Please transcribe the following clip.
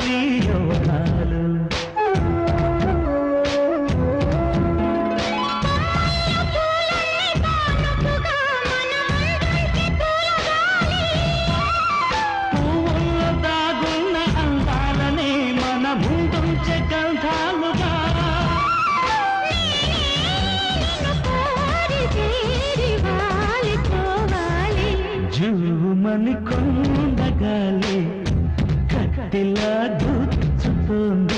తాగాలి యవ్వనాలు. పువ్వుల్లో దాగున్న అందాలనే మన ముందుంచే గంధాలుగా. జూమని కొండగాలి కట్టిలా దూచుతోంది.